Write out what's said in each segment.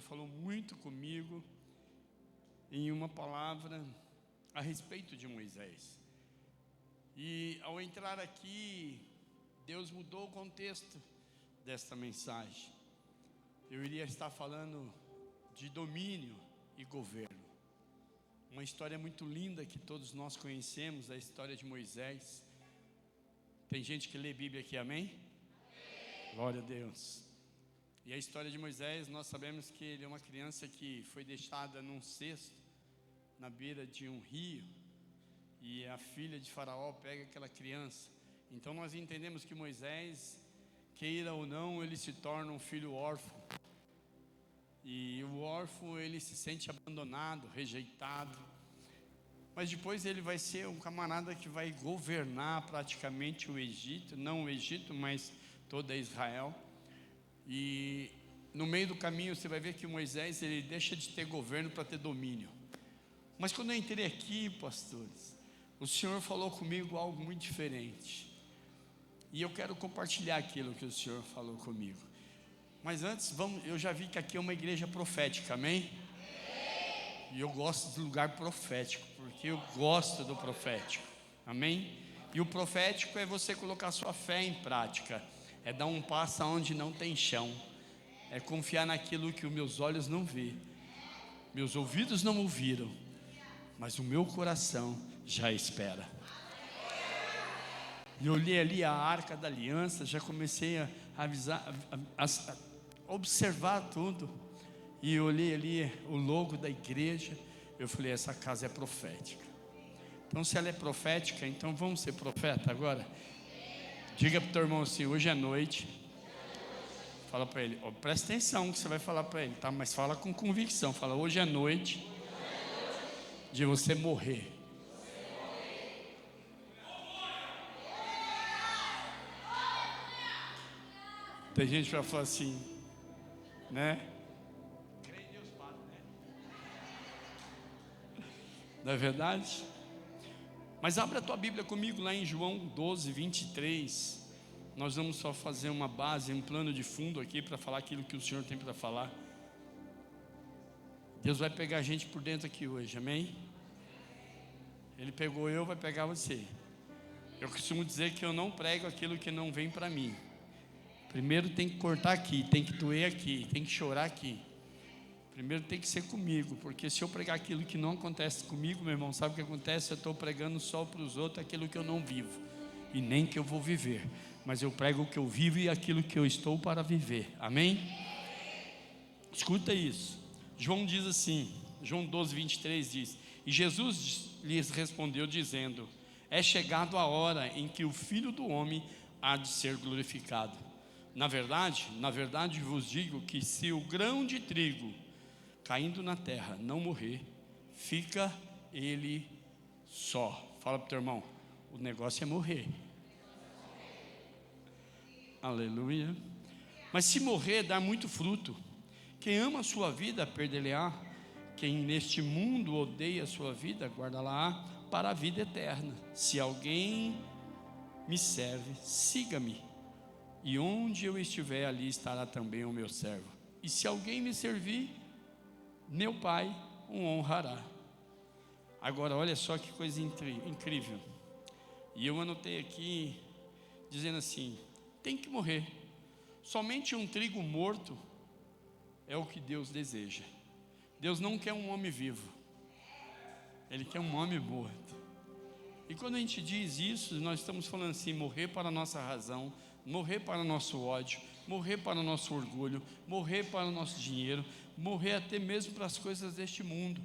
Senhor falou muito comigo em uma palavra a respeito de Moisés. E ao entrar aqui, Deus mudou o contexto desta mensagem. Eu iria estar falando de domínio e governo. Uma história muito linda que todos nós conhecemos, a história de Moisés. Tem gente que lê Bíblia aqui, amém? Amém. Glória a Deus. E a história de Moisés, nós sabemos que ele é uma criança que foi deixada num cesto na beira de um rio, e a filha de Faraó pega aquela criança. Então nós entendemos que Moisés, queira ou não, ele se torna um filho órfão. E o órfão, ele se sente abandonado, rejeitado. Mas depois ele vai ser um camarada que vai governar praticamente o Egito, não o Egito, mas toda Israel. E no meio do caminho você vai ver que Moisés, ele deixa de ter governo para ter domínio. Mas quando eu entrei aqui, pastores, o Senhor falou comigo algo muito diferente. E eu quero compartilhar aquilo que o Senhor falou comigo. Mas antes, eu já vi que aqui é uma igreja profética, amém? E eu gosto de lugar profético, porque eu gosto do profético, amém? E o profético é você colocar sua fé em prática, é dar um passo onde não tem chão, é confiar naquilo que os meus olhos não vê, meus ouvidos não ouviram, mas o meu coração já espera. E eu olhei ali a Arca da Aliança, já comecei a observar tudo. E eu olhei ali o logo da igreja. Eu falei, essa casa é profética. Então se ela é profética, então vamos ser profeta agora? Diga para o teu irmão assim, hoje é noite. Fala para ele, presta atenção que você vai falar para ele, tá? Mas fala com convicção. Fala, hoje é noite de você morrer. Tem gente que vai falar assim, né? Crê em Deus Pai, né? Não é verdade? Mas abre a tua Bíblia comigo lá em João 12, 23. Nós vamos só fazer uma base, um plano de fundo aqui para falar aquilo que o Senhor tem para falar. Deus vai pegar a gente por dentro aqui hoje, amém? Ele pegou eu, vai pegar você. Eu costumo dizer que eu não prego aquilo que não vem para mim. Primeiro tem que cortar aqui, tem que doer aqui, tem que chorar aqui. Primeiro tem que ser comigo, porque se eu pregar aquilo que não acontece comigo, meu irmão, sabe o que acontece? Eu estou pregando só para os outros aquilo que eu não vivo, e nem que eu vou viver. Mas eu prego o que eu vivo e aquilo que eu estou para viver, amém? Escuta isso. João diz assim, João 12, 23 diz, e Jesus lhes respondeu dizendo, é chegado a hora em que o Filho do Homem há de ser glorificado. Na verdade vos digo que se o grão de trigo caindo na terra não morrer, fica ele só. Fala para o teu irmão, o negócio é morrer. Aleluia. Mas se morrer, dá muito fruto. Quem ama a sua vida, perdê-la-á. Quem neste mundo odeia a sua vida, guarda-la para a vida eterna. Se alguém me serve, siga-me. E onde eu estiver, ali estará também o meu servo. E se alguém me servir, meu Pai o honrará. Agora olha só que coisa incrível. E eu anotei aqui, dizendo assim, tem que morrer. Somente um trigo morto é o que Deus deseja. Deus não quer um homem vivo, Ele quer um homem morto. E quando a gente diz isso, nós estamos falando assim, morrer para a nossa razão, morrer para o nosso ódio, morrer para o nosso orgulho, morrer para o nosso dinheiro, morrer até mesmo para as coisas deste mundo.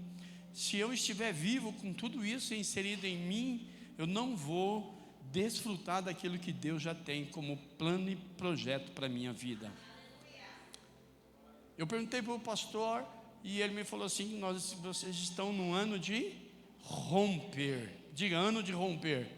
Se eu estiver vivo com tudo isso inserido em mim, eu não vou desfrutar daquilo que Deus já tem como plano e projeto para a minha vida. Eu perguntei para o pastor e ele me falou assim, vocês estão no ano de romper. Diga, ano de romper.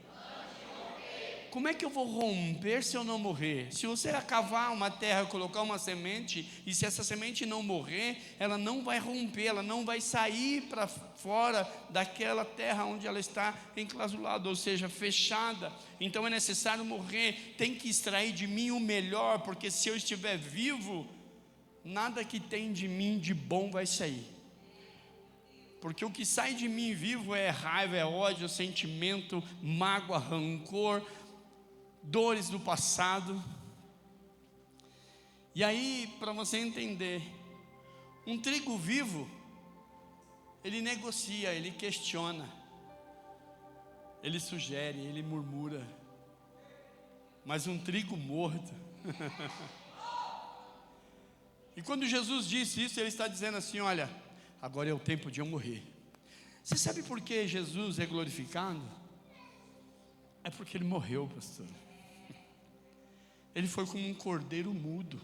Como é que eu vou romper se eu não morrer? Se você cavar uma terra, colocar uma semente, e se essa semente não morrer, ela não vai romper, ela não vai sair para fora daquela terra onde ela está enclausulada, ou seja, fechada. Então é necessário morrer, tem que extrair de mim o melhor, porque se eu estiver vivo, nada que tem de mim de bom vai sair. Porque o que sai de mim vivo é raiva, é ódio, sentimento, mágoa, rancor, dores do passado. E aí, para você entender, um trigo vivo, ele negocia, ele questiona, ele sugere, ele murmura. Mas um trigo morto. E quando Jesus disse isso, ele está dizendo assim: olha, agora é o tempo de eu morrer. Você sabe por que Jesus é glorificado? É porque ele morreu, pastor. Ele foi como um cordeiro mudo.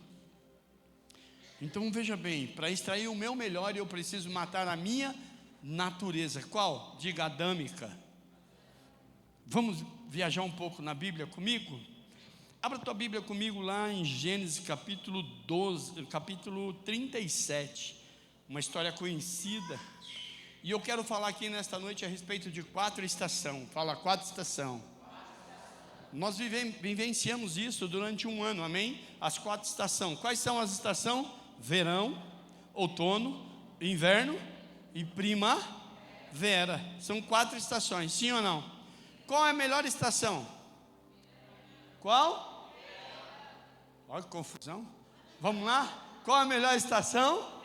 Então veja bem, para extrair o meu melhor, eu preciso matar a minha natureza. Qual? Diga: adâmica. Vamos viajar um pouco na Bíblia comigo? Abra tua Bíblia comigo lá em Gênesis capítulo 37. Uma história conhecida. E eu quero falar aqui nesta noite a respeito de 4 estações. Fala, 4 estações. Nós vivenciamos isso durante um ano, amém? As 4 estações. Quais são as estações? Verão, outono, inverno e primavera. São 4 estações, sim ou não? Qual é a melhor estação? Qual? Olha que confusão. Vamos lá? Qual é a melhor estação?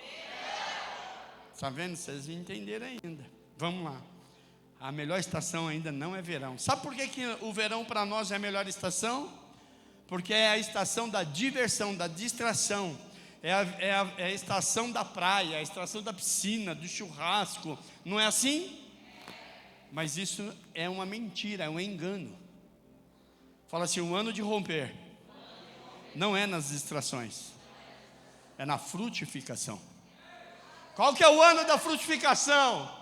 Está vendo? Vocês entenderam ainda. Vamos lá. A melhor estação ainda não é verão. Sabe por que o verão para nós é a melhor estação? Porque é a estação da diversão, da distração. É a estação da praia, a estação da piscina, do churrasco. Não é assim? Mas isso é uma mentira, é um engano. Fala assim: o ano de romper não é nas distrações, é na frutificação. Qual que é o ano da frutificação?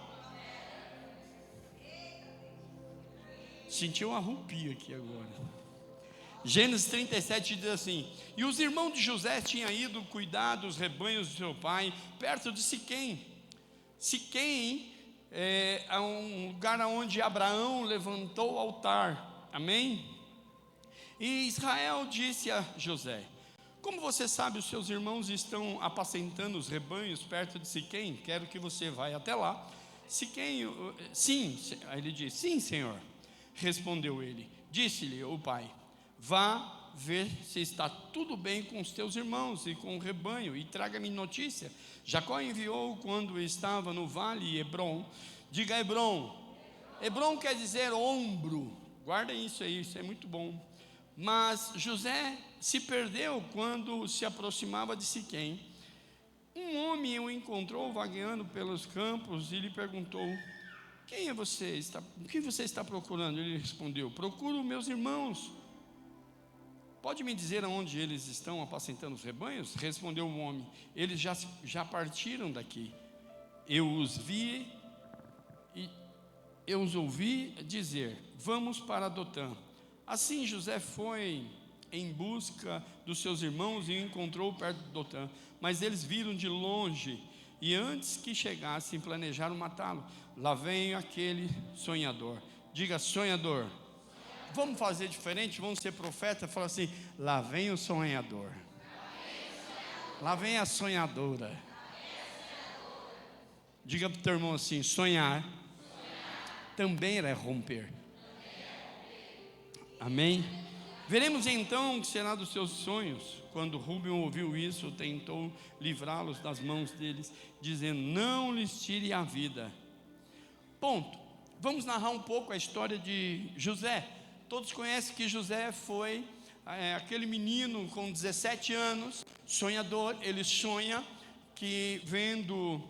Senti um arrepio aqui agora. Gênesis 37 diz assim: e os irmãos de José tinham ido cuidar dos rebanhos de seu pai, perto de Siquém. Siquém é um lugar onde Abraão levantou o altar, amém? E Israel disse a José: como você sabe, os seus irmãos estão apacentando os rebanhos perto de Siquém, quero que você vá até lá. Siquém, sim, ele disse: sim, senhor. Respondeu ele. Disse-lhe o pai: vá ver se está tudo bem com os teus irmãos e com o rebanho, e traga-me notícia. Jacó enviou quando estava no vale Hebron. Diga Hebron. Hebron quer dizer ombro. Guardem isso aí, isso é muito bom. Mas José se perdeu quando se aproximava de Siquém. Um homem o encontrou vagueando pelos campos e lhe perguntou: quem é você? O que você está procurando? Ele respondeu: procuro meus irmãos. Pode me dizer aonde eles estão apacentando os rebanhos? Respondeu o homem: eles já partiram daqui. Eu os ouvi dizer: vamos para Dotã. Assim José foi em busca dos seus irmãos e encontrou perto de Dotã. Mas eles viram de longe e antes que chegassem planejaram matá-lo. Lá vem aquele sonhador. Diga sonhador. Vamos fazer diferente, vamos ser profeta. Fala assim: lá vem o sonhador. Lá vem a sonhadora. Diga para o teu irmão assim: sonhar também é romper. Amém? Veremos então o que será dos seus sonhos. Quando Rúben ouviu isso, tentou livrá-los das mãos deles, dizendo: não lhes tire a vida. Ponto. Vamos narrar um pouco a história de José. Todos conhecem que José foi aquele menino com 17 anos, sonhador. Ele sonha que vendo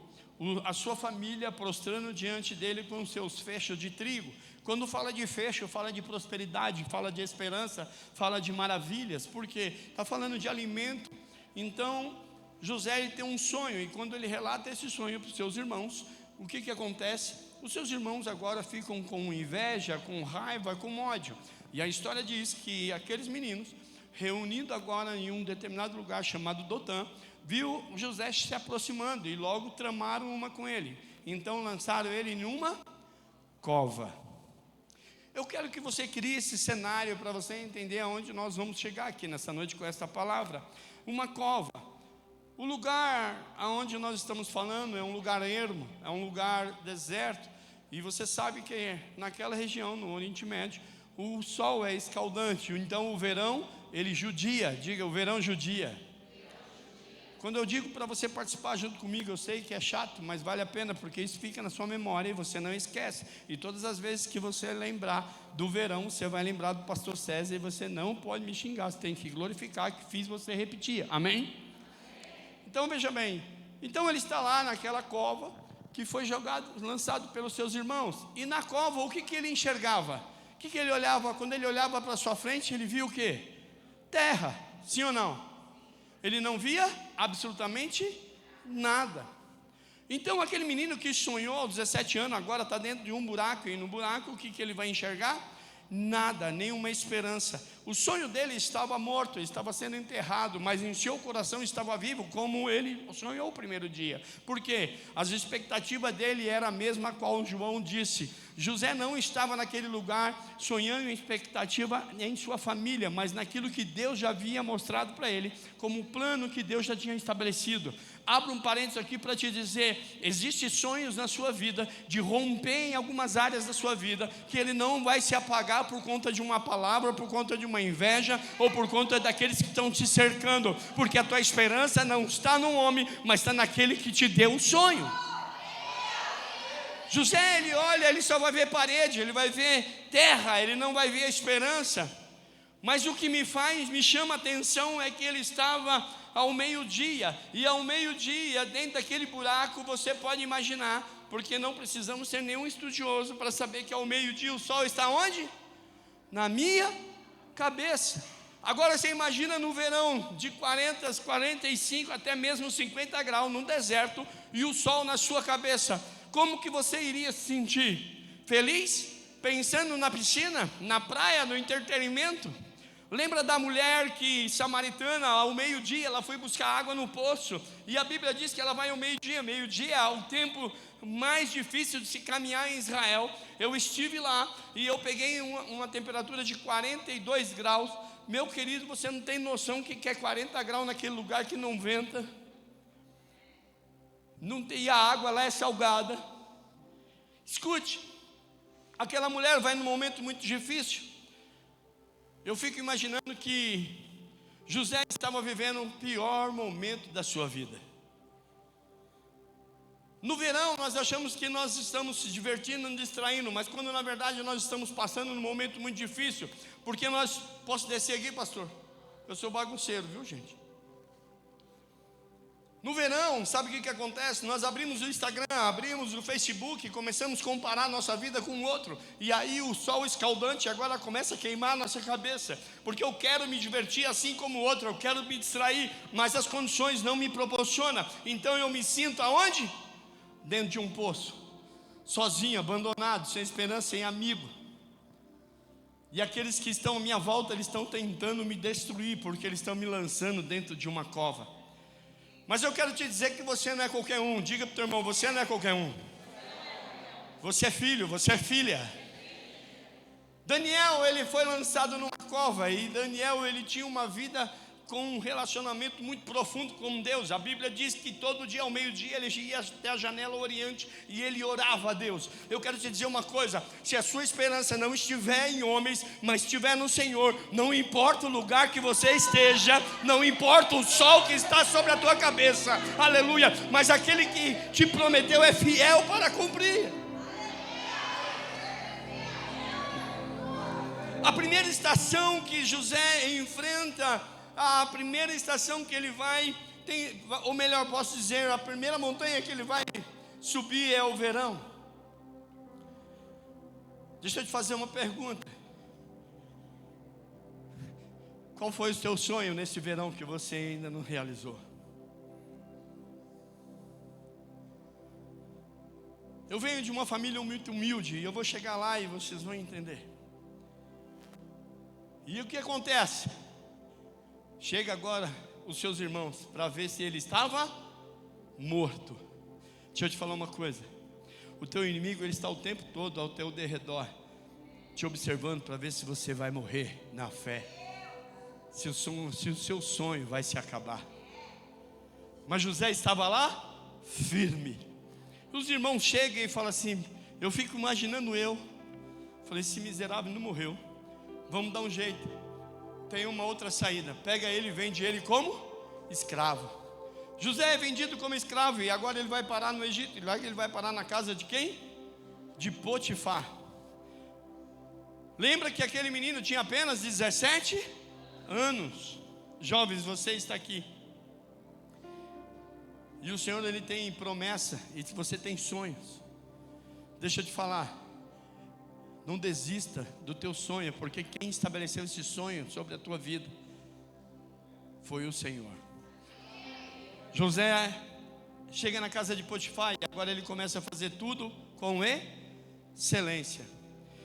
a sua família prostrando diante dele com seus fechos de trigo. Quando fala de fecho, fala de prosperidade, fala de esperança, fala de maravilhas, porque está falando de alimento. Então José ele tem um sonho, e quando ele relata esse sonho para os seus irmãos, o que acontece? Os seus irmãos agora ficam com inveja, com raiva, com ódio. E a história diz que aqueles meninos, reunidos agora em um determinado lugar chamado Dotã, viu José se aproximando e logo tramaram uma com ele. Então lançaram ele em uma cova. Eu quero que você crie esse cenário para você entender aonde nós vamos chegar aqui nessa noite com essa palavra. Uma cova. O lugar aonde nós estamos falando é um lugar ermo, é um lugar deserto. E você sabe que naquela região, no Oriente Médio, o sol é escaldante. Então o verão, ele judia. Diga, o verão judia. Quando eu digo para você participar junto comigo, eu sei que é chato, mas vale a pena, porque isso fica na sua memória e você não esquece. E todas as vezes que você lembrar do verão, você vai lembrar do pastor César, e você não pode me xingar, você tem que glorificar que fiz você repetir, amém? Então veja bem, então ele está lá naquela cova, que foi lançado pelos seus irmãos. E na cova, o que ele enxergava? O que ele olhava? Quando ele olhava para sua frente, ele via o quê? Terra, sim ou não? Ele não via absolutamente nada. Então aquele menino que sonhou aos 17 anos, agora está dentro de um buraco, e no buraco o que ele vai enxergar? Nada, nenhuma esperança. O sonho dele estava morto, estava sendo enterrado, mas em seu coração estava vivo, como ele sonhou o primeiro dia. Por quê? As expectativas dele era a mesma qual João disse. José não estava naquele lugar sonhando em expectativa em sua família, mas naquilo que Deus já havia mostrado para ele, como um plano que Deus já tinha estabelecido. Abro um parênteses aqui para te dizer, existem sonhos na sua vida, de romper em algumas áreas da sua vida, que ele não vai se apagar por conta de uma palavra, por conta de uma inveja, ou por conta daqueles que estão te cercando, porque a tua esperança não está no homem, mas está naquele que te deu o sonho. José, ele olha, ele só vai ver parede, ele vai ver terra, ele não vai ver a esperança. Mas o que me chama a atenção é que ele estava ao meio-dia, e ao meio-dia, dentro daquele buraco, você pode imaginar, porque não precisamos ser nenhum estudioso para saber que ao meio-dia o sol está onde? Na minha cabeça. Agora você imagina no verão, de 40, 45, até mesmo 50 graus, no deserto, e o sol na sua cabeça. Como que você iria se sentir? Feliz? Pensando na piscina, na praia, no entretenimento? Lembra da mulher que samaritana, ao meio-dia, ela foi buscar água no poço, e a Bíblia diz que ela vai ao meio-dia. Meio-dia é o tempo mais difícil de se caminhar em Israel. Eu estive lá, e eu peguei uma temperatura de 42 graus, meu querido, você não tem noção o que é 40 graus naquele lugar que não venta, e a água lá é salgada. Escute, aquela mulher vai num momento muito difícil. Eu fico imaginando que José estava vivendo o pior momento da sua vida. No verão nós achamos que nós estamos se divertindo, nos distraindo, mas quando na verdade nós estamos passando num momento muito difícil, porque posso descer aqui, pastor? Eu sou bagunceiro, viu, gente? No verão, sabe o que acontece? Nós abrimos o Instagram, abrimos o Facebook, começamos a comparar nossa vida com o outro, e aí o sol escaldante agora começa a queimar a nossa cabeça, porque eu quero me divertir assim como o outro, eu quero me distrair, mas as condições não me proporcionam, então eu me sinto aonde? Dentro de um poço, sozinho, abandonado, sem esperança, sem amigo. E aqueles que estão à minha volta, eles estão tentando me destruir, porque eles estão me lançando dentro de uma cova. Mas eu quero te dizer que você não é qualquer um. Diga para o teu irmão, você não é qualquer um. Você é filho, você é filha. Daniel, ele foi lançado numa cova, e Daniel, ele tinha uma vida com um relacionamento muito profundo com Deus. A Bíblia diz que todo dia ao meio-dia ele ia até a janela oriente e ele orava a Deus. Eu quero te dizer uma coisa, se a sua esperança não estiver em homens, mas estiver no Senhor, não importa o lugar que você esteja, não importa o sol que está sobre a tua cabeça, aleluia, mas aquele que te prometeu é fiel para cumprir. A primeira estação que José enfrenta, a primeira estação que ele vai, ou melhor, posso dizer, a primeira montanha que ele vai subir é o verão. Deixa eu te fazer uma pergunta. Qual foi o seu sonho nesse verão que você ainda não realizou? Eu venho de uma família muito humilde, e eu vou chegar lá e vocês vão entender. E o que acontece? Chega agora os seus irmãos para ver se ele estava morto. Deixa eu te falar uma coisa. O teu inimigo, ele está o tempo todo ao teu derredor, te observando para ver se você vai morrer na fé, se o seu sonho vai se acabar. Mas José estava lá, firme. Os irmãos chegam e falam assim, eu fico imaginando falei, esse miserável não morreu, vamos dar um jeito, tem uma outra saída, pega ele e vende ele como escravo. José é vendido como escravo e agora ele vai parar no Egito. E lá ele vai parar na casa de quem? De Potifar. Lembra que aquele menino tinha apenas 17 anos. Jovens, você está aqui. E o Senhor, Ele tem promessa. E você tem sonhos. Deixa eu te falar. Não desista do teu sonho. Porque quem estabeleceu esse sonho sobre a tua vida foi o Senhor. José chega na casa de Potifar. E agora ele começa a fazer tudo com excelência.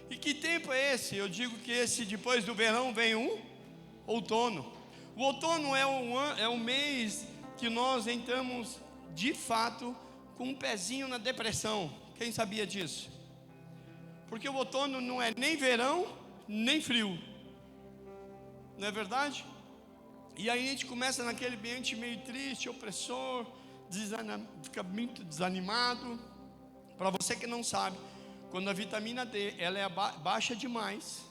E que tempo é esse? Eu digo que esse, depois do verão vem um outono. O outono é um mês que nós entramos de fato com um pezinho na depressão. Quem sabia disso? Porque o outono não é nem verão, nem frio. Não é verdade? E aí a gente começa naquele ambiente meio triste, opressor, fica muito desanimado. Para você que não sabe, quando a vitamina D ela é baixa demais,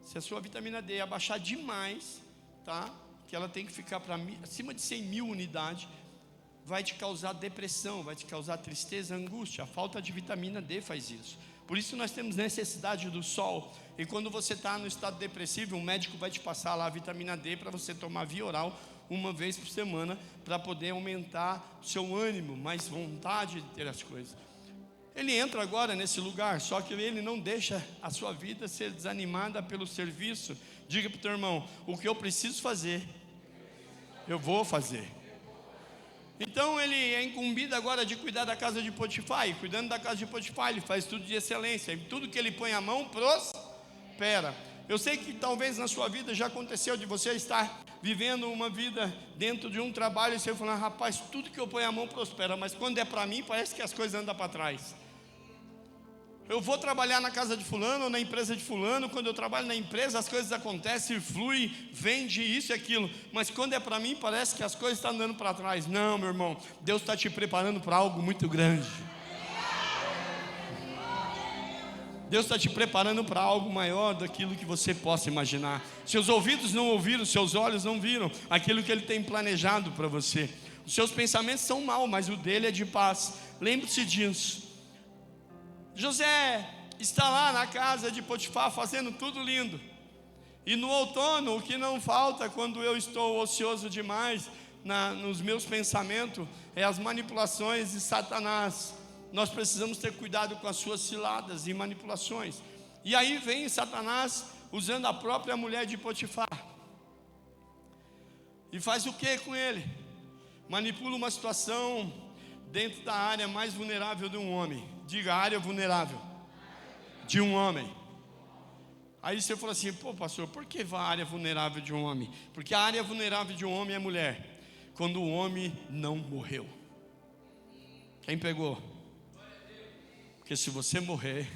se a sua vitamina D abaixar demais, tá? Que ela tem que ficar acima de 100 mil unidades, vai te causar depressão, vai te causar tristeza, angústia. A falta de vitamina D faz isso. Por isso nós temos necessidade do sol. E quando você está no estado depressivo, um médico vai te passar lá a vitamina D para você tomar via oral uma vez por semana, para poder aumentar o seu ânimo, mais vontade de ter as coisas. Ele entra agora nesse lugar, só que ele não deixa a sua vida ser desanimada pelo serviço. Diga para o teu irmão, o que eu preciso fazer, eu vou fazer. Então ele é incumbido agora de cuidar da casa de Potifar. E cuidando da casa de Potifar, ele faz tudo de excelência. E tudo que ele põe a mão, prospera. Eu sei que talvez na sua vida já aconteceu de você estar vivendo uma vida dentro de um trabalho e você falar, rapaz, tudo que eu ponho a mão prospera. Mas quando é para mim, parece que as coisas andam para trás. Eu vou trabalhar na casa de fulano ou na empresa de fulano. Quando eu trabalho na empresa, as coisas acontecem, flui, vende isso e aquilo. Mas quando é para mim, parece que as coisas estão andando para trás. Não, meu irmão, Deus está te preparando para algo muito grande. Deus está te preparando para algo maior daquilo que você possa imaginar. Seus ouvidos não ouviram, seus olhos não viram aquilo que Ele tem planejado para você. Os seus pensamentos são maus, mas o dele é de paz. Lembre-se disso. José está lá na casa de Potifar fazendo tudo lindo. E no outono, o que não falta quando eu estou ocioso demais nos meus pensamentos é as manipulações de Satanás. Nós precisamos ter cuidado com as suas ciladas e manipulações. E aí vem Satanás usando a própria mulher de Potifar. E faz o que com ele? Manipula uma situação dentro da área mais vulnerável de um homem. Diga, área vulnerável de um homem. Aí você fala assim, pô pastor, por que a área vulnerável de um homem? Porque a área vulnerável de um homem é mulher. Quando o homem não morreu. Quem pegou? Porque se você morrer...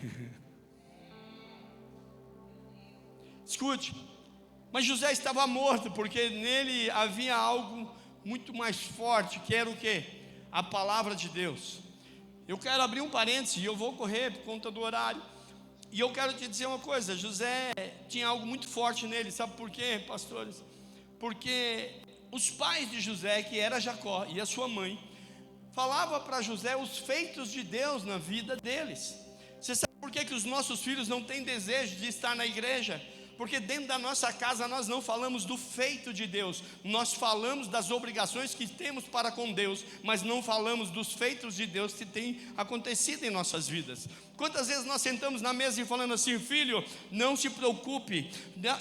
Escute, mas José estava morto, porque nele havia algo muito mais forte, que era o quê? A palavra de Deus. Eu quero abrir um parênteses e eu vou correr por conta do horário. E eu quero te dizer uma coisa, José tinha algo muito forte nele, sabe por quê, pastores? Porque os pais de José, que era Jacó e a sua mãe, falava para José os feitos de Deus na vida deles. Você sabe por que os nossos filhos não têm desejo de estar na igreja? Porque dentro da nossa casa nós não falamos do feito de Deus. Nós falamos das obrigações que temos para com Deus, mas não falamos dos feitos de Deus que tem acontecido em nossas vidas. Quantas vezes nós sentamos na mesa e falando assim, filho, não se preocupe,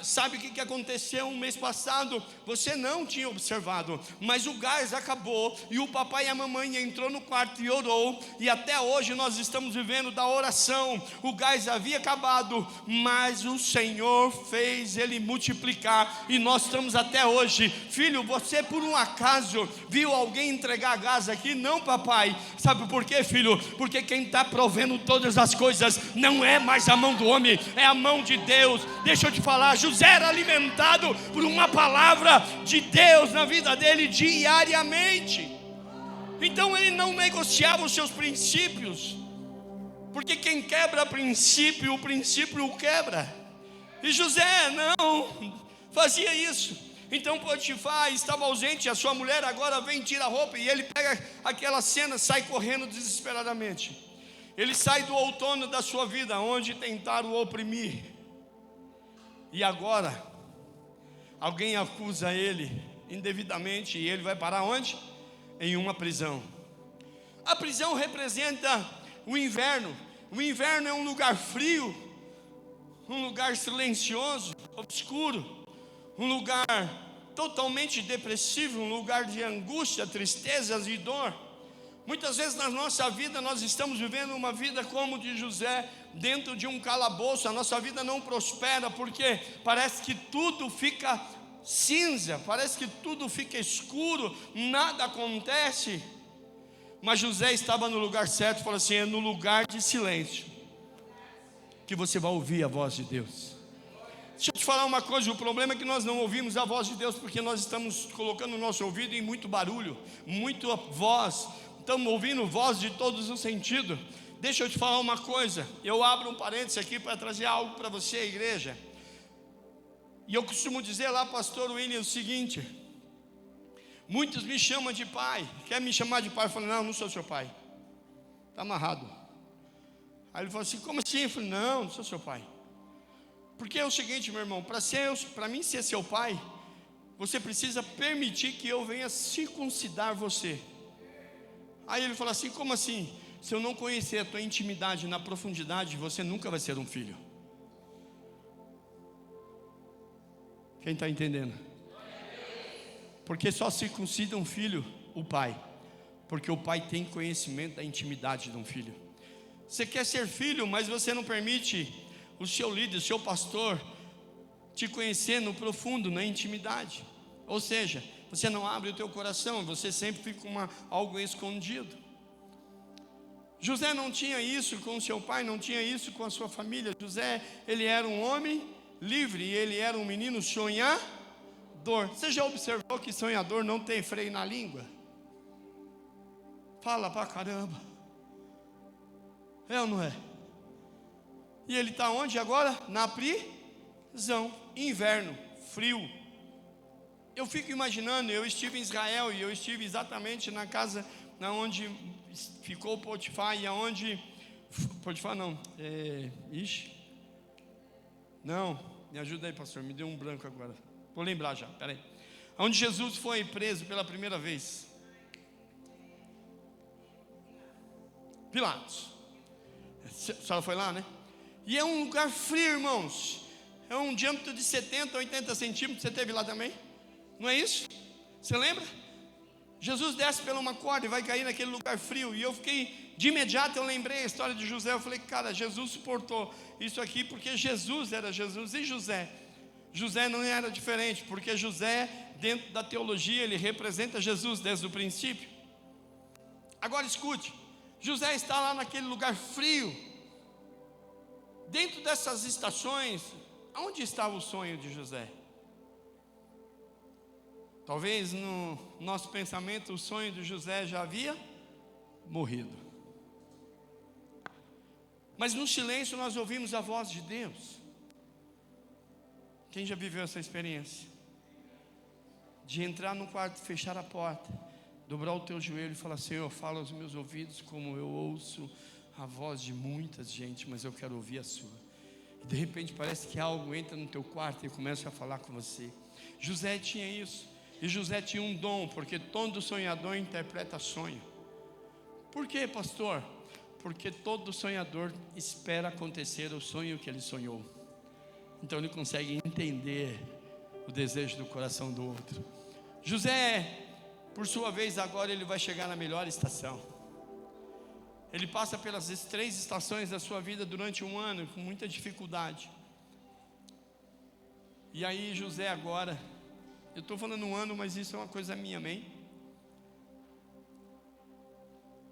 sabe o que aconteceu um mês passado? Você não tinha observado, mas o gás acabou e o papai e a mamãe entrou no quarto e orou, e até hoje nós estamos vivendo da oração. O gás havia acabado, mas o Senhor fez ele multiplicar, e nós estamos até hoje. Filho, você por um acaso viu alguém entregar gás aqui? Não, papai. Sabe por quê, filho? Porque quem está provendo todas as coisas não é mais a mão do homem, é a mão de Deus. Deixa eu te falar, José era alimentado por uma palavra de Deus na vida dele diariamente. Então ele não negociava os seus princípios, porque quem quebra princípio, o princípio o quebra. E José não fazia isso. Então Potifar estava ausente, a sua mulher agora vem, tira a roupa, e ele pega aquela cena, sai correndo desesperadamente. Ele sai do outono da sua vida, onde tentaram o oprimir, e agora alguém acusa ele indevidamente, e ele vai parar onde? Em uma prisão. A prisão representa o inverno. O inverno é um lugar frio, um lugar silencioso, obscuro, um lugar totalmente depressivo, um lugar de angústia, tristezas e dor. Muitas vezes na nossa vida nós estamos vivendo uma vida como de José, dentro de um calabouço. A nossa vida não prospera porque parece que tudo fica cinza, parece que tudo fica escuro, nada acontece. Mas José estava no lugar certo, falou assim: é no lugar de silêncio que você vai ouvir a voz de Deus. Deixa eu te falar uma coisa, o problema é que nós não ouvimos a voz de Deus, porque nós estamos colocando o nosso ouvido em muito barulho, muita voz, estamos ouvindo voz de todos os sentidos. Deixa eu te falar uma coisa, eu abro um parênteses aqui para trazer algo para você, a igreja. E eu costumo dizer lá, pastor William, o seguinte: muitos me chamam de pai, quer me chamar de pai? Eu falo: não, não sou seu pai, está amarrado. Aí ele falou assim: como assim? Eu falei: não, não sou seu pai. Porque é o seguinte, meu irmão, para mim ser seu pai, você precisa permitir que eu venha circuncidar você. Aí ele falou assim: como assim? Se eu não conhecer a tua intimidade na profundidade, você nunca vai ser um filho. Quem está entendendo? Porque só circuncida um filho o pai, porque o pai tem conhecimento da intimidade de um filho. Você quer ser filho, mas você não permite o seu líder, o seu pastor te conhecer no profundo, na intimidade. Ou seja, você não abre o teu coração, você sempre fica com algo escondido. José não tinha isso com seu pai, não tinha isso com a sua família. José, ele era um homem livre, e ele era um menino sonhador. Você já observou que sonhador não tem freio na língua? Fala pra caramba. É ou não é? E ele está onde agora? Na prisão. Inverno, frio. Eu fico imaginando, eu estive em Israel, e eu estive exatamente na casa onde ficou Potifar, e aonde Potifar não, não, me ajuda aí, pastor, me deu um branco agora, vou lembrar já, peraí. Onde Jesus foi preso pela primeira vez? Pilatos. A senhora foi lá, né? E é um lugar frio, irmãos. É um diâmetro de 70, 80 centímetros. Você esteve lá também? Não é isso? Você lembra? Jesus desce pela uma corda e vai cair naquele lugar frio. E eu fiquei, de imediato eu lembrei a história de José. Eu falei: cara, Jesus suportou isso aqui porque Jesus era Jesus. E José? José não era diferente, porque José, dentro da teologia, ele representa Jesus desde o princípio. Agora escute, José está lá naquele lugar frio. Dentro dessas estações, aonde estava o sonho de José? Talvez no nosso pensamento o sonho de José já havia morrido. Mas no silêncio nós ouvimos a voz de Deus. Quem já viveu essa experiência? De entrar no quarto, fechar a porta, dobrar o teu joelho e falar: Senhor, fala aos meus ouvidos como eu ouço a voz de muita gente, mas eu quero ouvir a sua. E de repente parece que algo entra no teu quarto e começa a falar com você. José tinha isso. E José tinha um dom, porque todo sonhador interpreta sonho. Por quê, pastor? Porque todo sonhador espera acontecer o sonho que ele sonhou. Então ele consegue entender o desejo do coração do outro. José, por sua vez, agora ele vai chegar na melhor estação. Ele passa pelas 3 estações da sua vida durante um ano, com muita dificuldade. E aí José agora, eu estou falando um ano, mas isso é uma coisa minha, amém?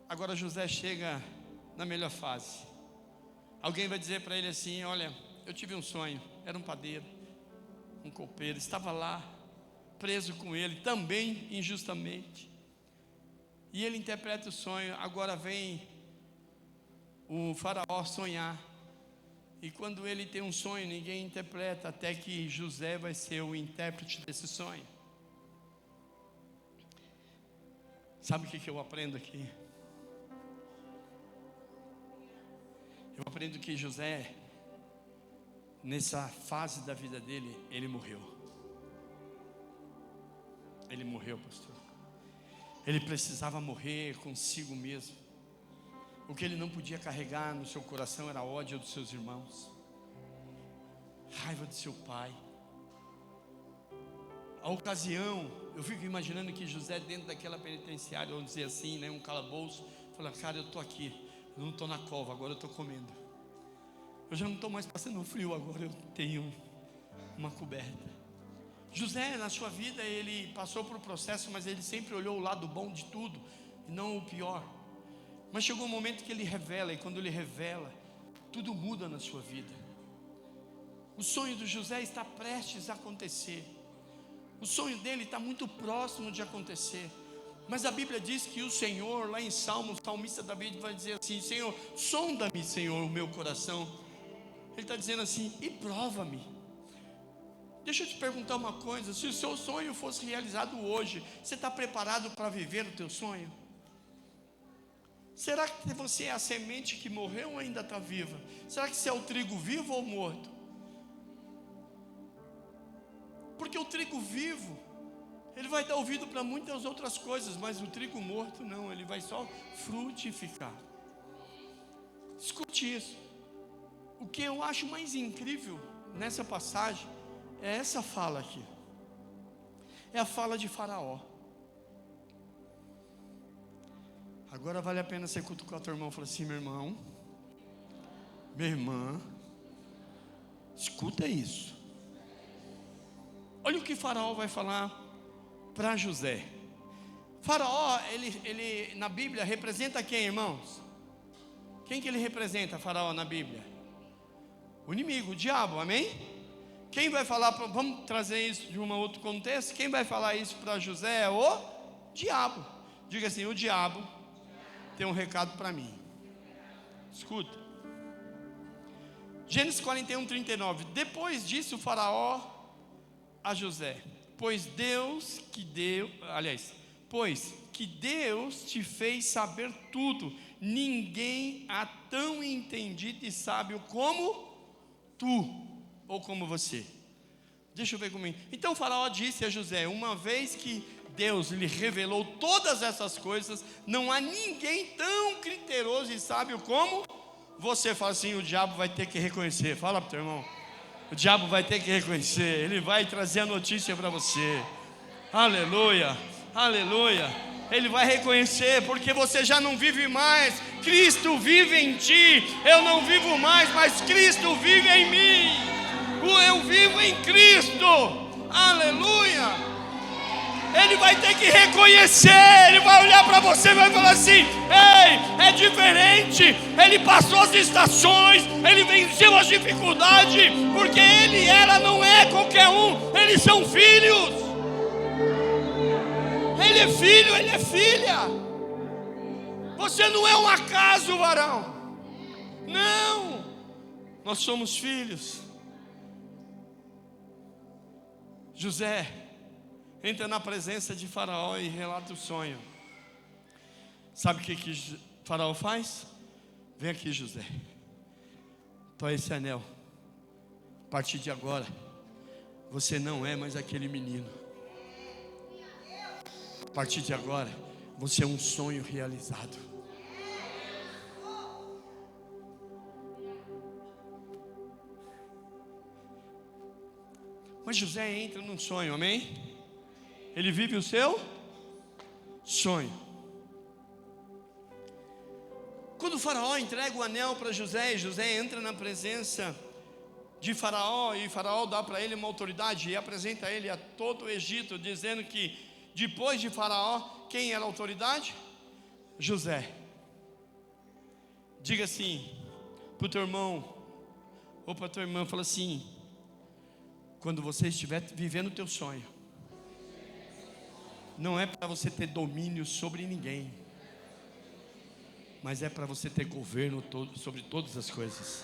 Agora José chega na melhor fase. Alguém vai dizer para ele assim: olha, eu tive um sonho, era um padeiro, um copeiro, estava lá, preso com ele, também injustamente. E ele interpreta o sonho. Agora vem o faraó sonhar. E quando ele tem um sonho, ninguém interpreta, até que José vai ser o intérprete desse sonho. Sabe o que eu aprendo aqui? Eu aprendo que José, nessa fase da vida dele, ele morreu. Ele morreu, pastor. Ele precisava morrer consigo mesmo. O que ele não podia carregar no seu coração era ódio dos seus irmãos, raiva do seu pai. A ocasião, eu fico imaginando que José, dentro daquela penitenciária, vamos dizer assim, né, um calabouço, fala: cara, eu estou aqui, eu não estou na cova, agora eu estou comendo. Eu já não estou mais passando frio, agora eu tenho uma coberta. José, na sua vida, ele passou por um processo, mas ele sempre olhou o lado bom de tudo, e não o pior. Mas chegou um momento que ele revela, e quando ele revela, tudo muda na sua vida. O sonho do José está prestes a acontecer. O sonho dele está muito próximo de acontecer. Mas a Bíblia diz que o Senhor, lá em Salmos, o salmista Davi vai dizer assim: Senhor, sonda-me, Senhor, o meu coração. Ele está dizendo assim: e prova-me. Deixa eu te perguntar uma coisa: se o seu sonho fosse realizado hoje, você está preparado para viver o teu sonho? Será que você é a semente que morreu ou ainda está viva? Será que você é o trigo vivo ou morto? Porque o trigo vivo, ele vai dar ouvido para muitas outras coisas, mas o trigo morto não, ele vai só frutificar. Escute isso. O que eu acho mais incrível nessa passagem é essa fala aqui. É a fala de Faraó. Agora vale a pena você cutucar o teu irmão e falar assim: meu irmão, minha irmã, escuta isso. Olha o que Faraó vai falar para José. Faraó, ele na Bíblia representa quem, irmãos? Quem que ele representa, Faraó, na Bíblia? O inimigo, o diabo, amém? Quem vai falar, vamos trazer isso de um outro contexto, quem vai falar isso para José é o diabo. Diga assim: o diabo tem um recado para mim. Escuta. Gênesis 41, 39. Depois disse o Faraó a José: pois que Deus te fez saber tudo, ninguém há tão entendido e sábio como tu, ou como você. Deixa eu ver comigo. Então o Faraó disse a José: uma vez que Deus lhe revelou todas essas coisas, não há ninguém tão criterioso e sábio como você. Fala assim: o diabo vai ter que reconhecer. Fala para o teu irmão: o diabo vai ter que reconhecer, ele vai trazer a notícia para você. Aleluia, aleluia. Ele vai reconhecer, porque você já não vive mais, Cristo vive em ti. Eu não vivo mais, mas Cristo vive em mim. Eu vivo em Cristo. Aleluia. Ele vai ter que reconhecer. Ele vai olhar para você e vai falar assim: ei, é diferente. Ele passou as estações, ele venceu as dificuldades, porque ele era, não é qualquer um. Eles são filhos. Ele é filho, ele é filha. Você não é um acaso, varão. Não, nós somos filhos. José entra na presença de Faraó e relata o sonho. Sabe o que Faraó faz? Vem aqui, José, toma esse anel. A partir de agora, você não é mais aquele menino. A partir de agora, você é um sonho realizado. Mas José entra num sonho, amém? Ele vive o seu sonho. Quando o Faraó entrega o anel para José, e José entra na presença de Faraó, e Faraó dá para ele uma autoridade e apresenta ele a todo o Egito, dizendo que depois de Faraó, quem era a autoridade? José. Diga assim para o teu irmão ou para a tua irmã, fala assim: quando você estiver vivendo o teu sonho, não é para você ter domínio sobre ninguém, mas é para você ter governo sobre todas as coisas.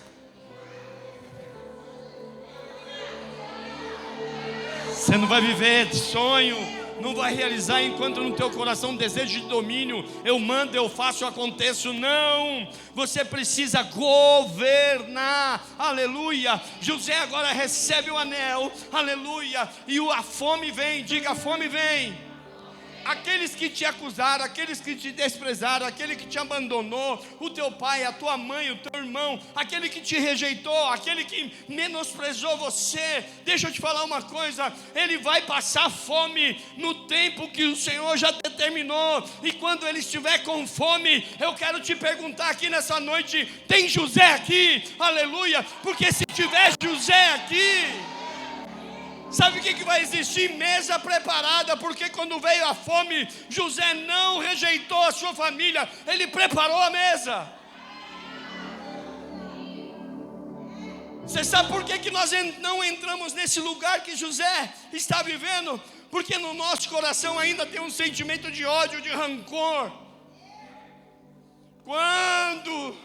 Você não vai viver sonho, não vai realizar enquanto no teu coração um desejo de domínio, eu mando, eu faço, eu aconteço. Não, você precisa governar, aleluia. José agora recebe o anel, aleluia, e a fome vem, diga, a fome vem. Aqueles que te acusaram, aqueles que te desprezaram, aquele que te abandonou, o teu pai, a tua mãe, o teu irmão, aquele que te rejeitou, aquele que menosprezou você, deixa eu te falar uma coisa, ele vai passar fome no tempo que o Senhor já determinou. E quando ele estiver com fome, eu quero te perguntar aqui nessa noite, tem José aqui? Aleluia, porque se tiver José aqui, sabe o que vai existir? Mesa preparada, porque quando veio a fome, José não rejeitou a sua família, ele preparou a mesa. Você sabe por que nós não entramos nesse lugar que José está vivendo? Porque no nosso coração ainda tem um sentimento de ódio, de rancor. Quando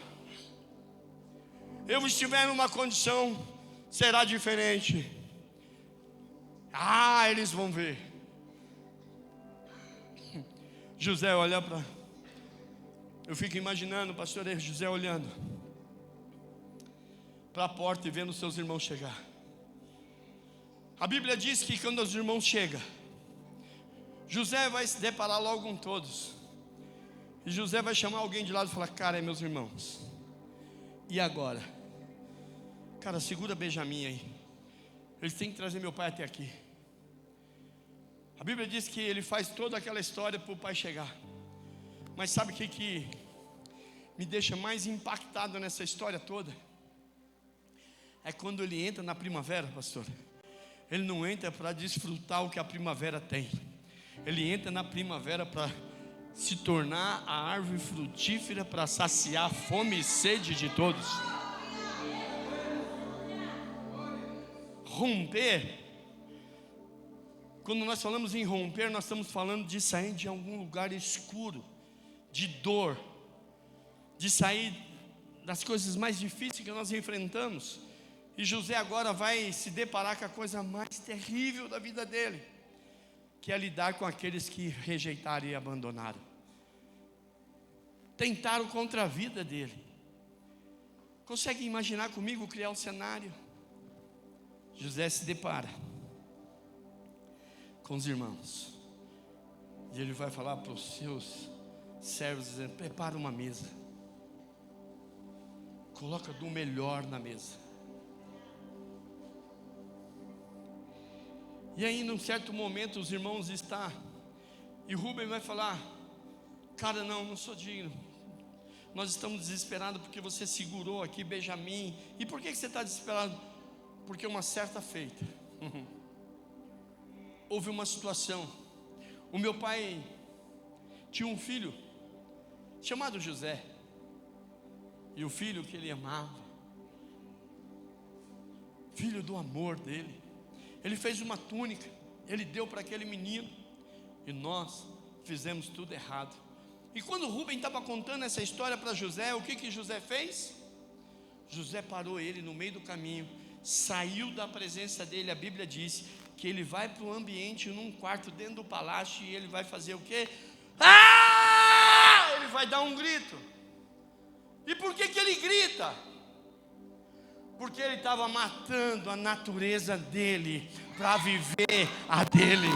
eu estiver numa condição, será diferente. Eles vão ver. José olha para... Eu fico imaginando o pastor José olhando para a porta e vendo seus irmãos chegar. A Bíblia diz que quando os irmãos chegam, José vai se deparar logo com todos. E José vai chamar alguém de lado e falar: cara, meus irmãos, e agora? Cara, segura Benjamim aí. Eles têm que trazer meu pai até aqui. A Bíblia diz que ele faz toda aquela história para o pai chegar. Mas sabe o que me deixa mais impactado nessa história toda? É quando ele entra na primavera, pastor. Ele não entra para desfrutar o que a primavera tem. Ele entra na primavera para se tornar a árvore frutífera, para saciar a fome e sede de todos. Romper. Quando nós falamos em romper, nós estamos falando de sair de algum lugar escuro, de dor, de sair das coisas mais difíceis que nós enfrentamos. E José agora vai se deparar com a coisa mais terrível da vida dele, que é lidar com aqueles que rejeitaram e abandonaram, tentaram contra a vida dele. Consegue imaginar comigo, criar um cenário? José se depara com os irmãos, e ele vai falar para os seus servos, dizendo: prepara uma mesa, coloca do melhor na mesa. E aí num certo momento os irmãos estão, e Rubem vai falar: cara, não sou digno, nós estamos desesperados porque você segurou aqui Benjamim. E por que você está desesperado? Porque uma certa feita houve uma situação. O meu pai tinha um filho chamado José, e o filho que ele amava, filho do amor dele, ele fez uma túnica, ele deu para aquele menino, e nós fizemos tudo errado. E quando Rubem estava contando essa história para José, o que José fez? José parou ele no meio do caminho, saiu da presença dele. A Bíblia diz que ele vai para o ambiente, num quarto dentro do palácio, e ele vai fazer o quê? Ele vai dar um grito. E por que ele grita? Porque ele estava matando a natureza dele para viver a dele.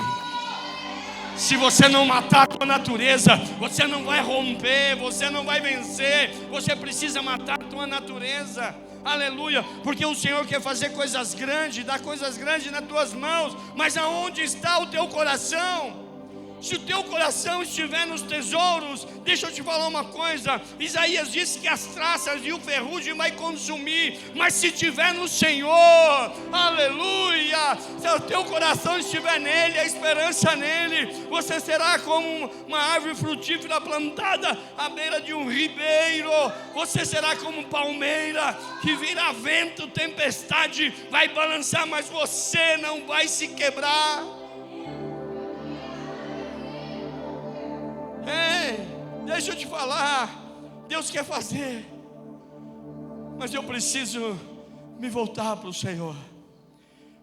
Se você não matar a tua natureza, você não vai romper, você não vai vencer. Você precisa matar a tua natureza. Aleluia, porque o Senhor quer fazer coisas grandes, dar coisas grandes nas tuas mãos. Mas aonde está o teu coração? Se o teu coração estiver nos tesouros, deixa eu te falar uma coisa. Isaías disse que as traças e o ferrugem vai consumir, mas se estiver no Senhor, aleluia, se o teu coração estiver nele, a esperança nele, você será como uma árvore frutífera plantada à beira de um ribeiro. Você será como palmeira que vira vento, tempestade, vai balançar, mas você não vai se quebrar. Deixa eu te falar, Deus quer fazer, mas eu preciso me voltar para o Senhor.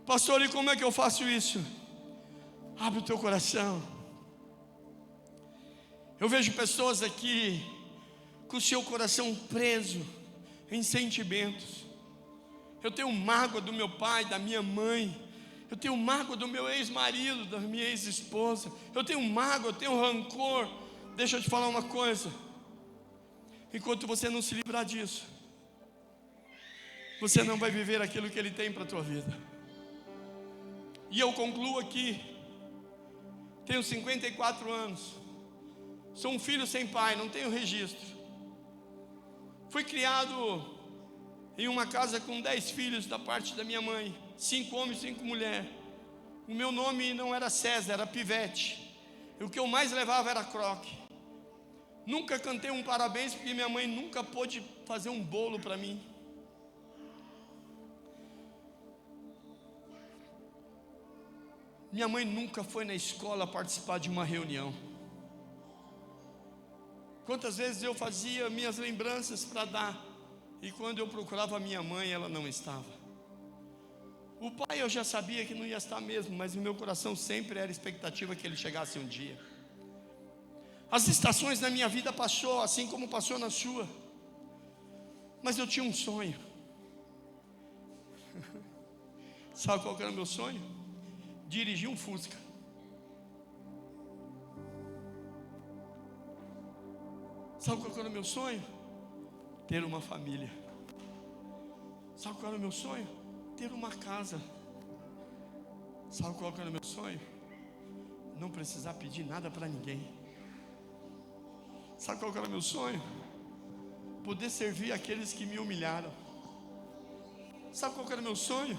Pastor, e como é que eu faço isso? Abre o teu coração. Eu vejo pessoas aqui com o seu coração preso em sentimentos. Eu tenho mágoa do meu pai, da minha mãe. Eu tenho mágoa do meu ex-marido, da minha ex-esposa. Eu tenho mágoa, eu tenho rancor. Deixa eu te falar uma coisa. Enquanto você não se livrar disso, você não vai viver aquilo que Ele tem para a tua vida. E eu concluo aqui. Tenho 54 anos. Sou um filho sem pai, não tenho registro. Fui criado em uma casa com 10 filhos da parte da minha mãe, 5 homens, 5 mulheres. O meu nome não era César, era Pivete. E o que eu mais levava era croque. Nunca cantei um parabéns, porque minha mãe nunca pôde fazer um bolo para mim. Minha mãe nunca foi na escola participar de uma reunião. Quantas vezes eu fazia minhas lembranças para dar, e quando eu procurava a minha mãe, ela não estava. O pai eu já sabia que não ia estar mesmo, mas no meu coração sempre era expectativa que ele chegasse um dia. As estações na minha vida passou, assim como passou na sua. Mas eu tinha um sonho. Sabe qual que era o meu sonho? Dirigir um Fusca. Sabe qual que era o meu sonho? Ter uma família. Sabe qual era o meu sonho? Ter uma casa. Sabe qual que era o meu sonho? Não precisar pedir nada para ninguém. Sabe qual que era o meu sonho? Poder servir aqueles que me humilharam. Sabe qual que era o meu sonho?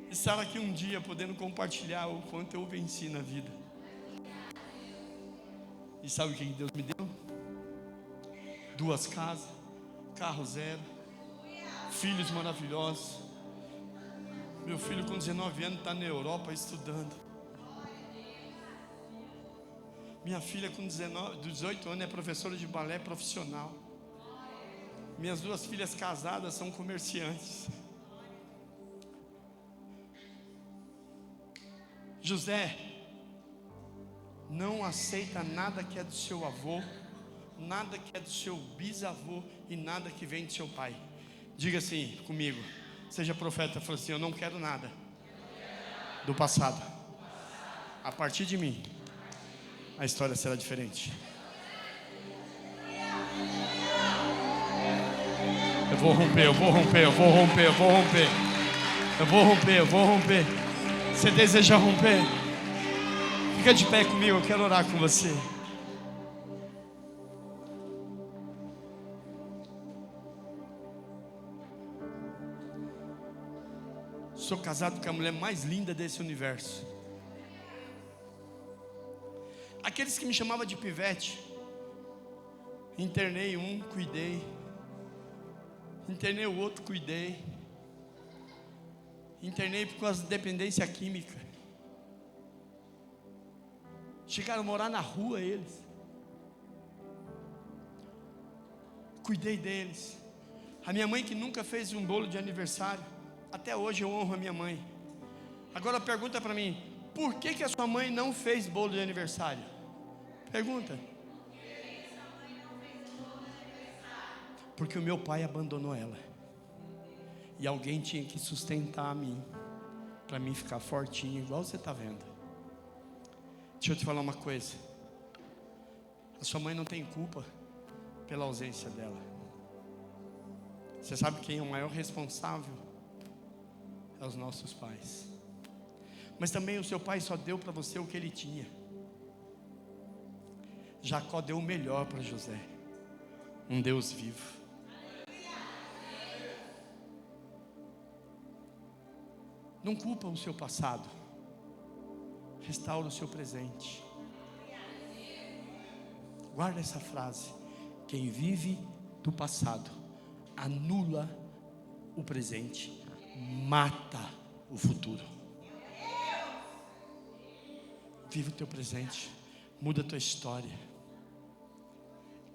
Estar aqui um dia podendo compartilhar o quanto eu venci na vida. E sabe o que Deus me deu? 2 casas, carro zero, filhos maravilhosos. Meu filho com 19 anos está na Europa estudando. Minha filha com 18 anos é professora de balé profissional. Minhas 2 filhas casadas são comerciantes. José não aceita nada que é do seu avô, nada que é do seu bisavô e nada que vem do seu pai. Diga assim comigo, seja profeta, fala assim: eu não quero nada do passado. A partir de mim, a história será diferente. Eu vou romper. Você deseja romper? Fica de pé comigo, eu quero orar com você. Sou casado com a mulher mais linda desse universo. Aqueles que me chamavam de pivete, internei um, cuidei. Internei o outro, cuidei. Internei por causa de dependência química. Chegaram a morar na rua eles. Cuidei deles. A minha mãe que nunca fez um bolo de aniversário, até hoje eu honro a minha mãe. Agora pergunta para mim, por que a sua mãe não fez bolo de aniversário? Pergunta. Porque o meu pai abandonou ela. E alguém tinha que sustentar a mim, para mim ficar fortinho, igual você está vendo. Deixa eu te falar uma coisa. A sua mãe não tem culpa pela ausência dela. Você sabe quem é o maior responsável? É os nossos pais. Mas também o seu pai só deu para você o que ele tinha. Jacó deu o melhor para José. Um Deus vivo. Não culpa o seu passado. Restaura o seu presente. Guarda essa frase. Quem vive do passado anula o presente, mata o futuro. Vive o teu presente. Muda a tua história.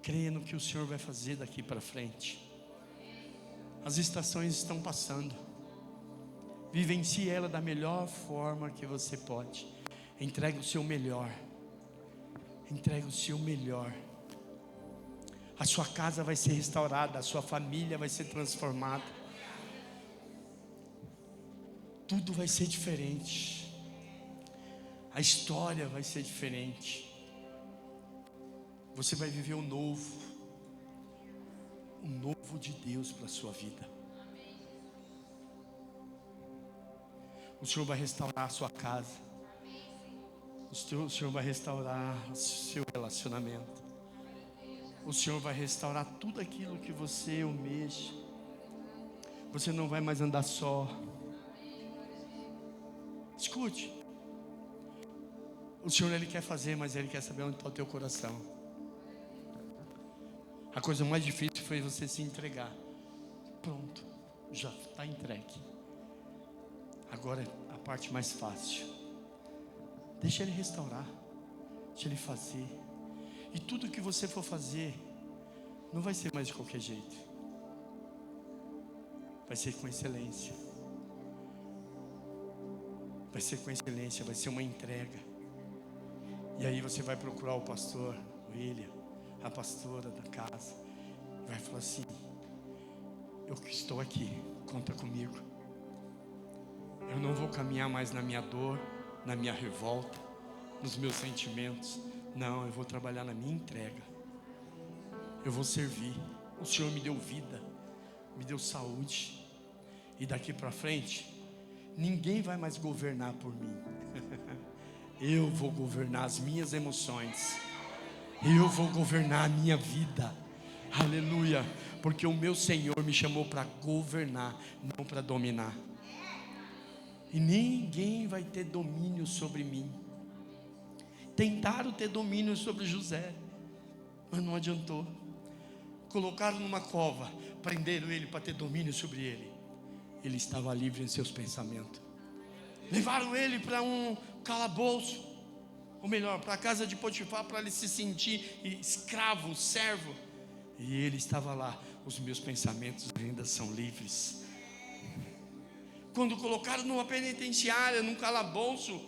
Creia no que o Senhor vai fazer daqui para frente. As estações estão passando. Vivencie ela da melhor forma que você pode. Entregue o seu melhor. Entregue o seu melhor. A sua casa vai ser restaurada, a sua família vai ser transformada. Tudo vai ser diferente. A história vai ser diferente. Você vai viver o novo de Deus para a sua vida. O Senhor vai restaurar a sua casa. O Senhor vai restaurar o seu relacionamento. O Senhor vai restaurar tudo aquilo que você almeja. Você não vai mais andar só. Escute. O Senhor, Ele quer fazer, mas Ele quer saber onde está o teu coração. A coisa mais difícil foi você se entregar. Pronto, já está entregue. Agora a parte mais fácil. Deixa Ele restaurar. Deixa Ele fazer. E tudo que você for fazer, não vai ser mais de qualquer jeito. Vai ser com excelência. Vai ser com excelência, vai ser uma entrega. E aí você vai procurar o pastor William, a pastora da casa, vai falar assim: eu estou aqui, conta comigo. Eu não vou caminhar mais na minha dor, na minha revolta, nos meus sentimentos. Não, eu vou trabalhar na minha entrega. Eu vou servir. O Senhor me deu vida, me deu saúde. E daqui para frente, ninguém vai mais governar por mim. Eu vou governar as minhas emoções. Eu vou governar a minha vida. Aleluia. Porque o meu Senhor me chamou para governar, não para dominar. E ninguém vai ter domínio sobre mim. Tentaram ter domínio sobre José, mas não adiantou. Colocaram numa cova, prenderam ele para ter domínio sobre ele. Ele estava livre em seus pensamentos. Levaram ele para um calabouço, ou melhor, para a casa de Potifar, para ele se sentir escravo, servo. E ele estava lá: os meus pensamentos ainda são livres. Quando colocaram numa penitenciária, num calabouço,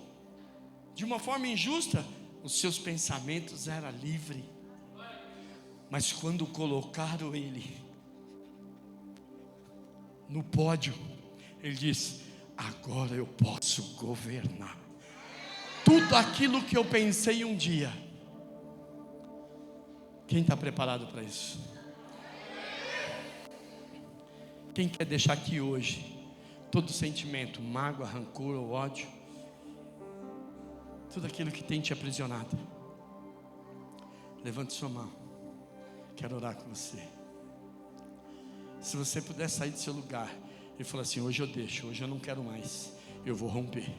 de uma forma injusta, os seus pensamentos eram livres. Mas quando colocaram ele no pódio, ele disse: agora eu posso governar. Tudo aquilo que eu pensei um dia. Quem está preparado para isso? Quem quer deixar aqui hoje todo sentimento, mágoa, rancor ou ódio, tudo aquilo que tem te aprisionado? Levante sua mão. Quero orar com você. Se você puder sair do seu lugar e falar assim: hoje eu deixo, hoje eu não quero mais, eu vou romper.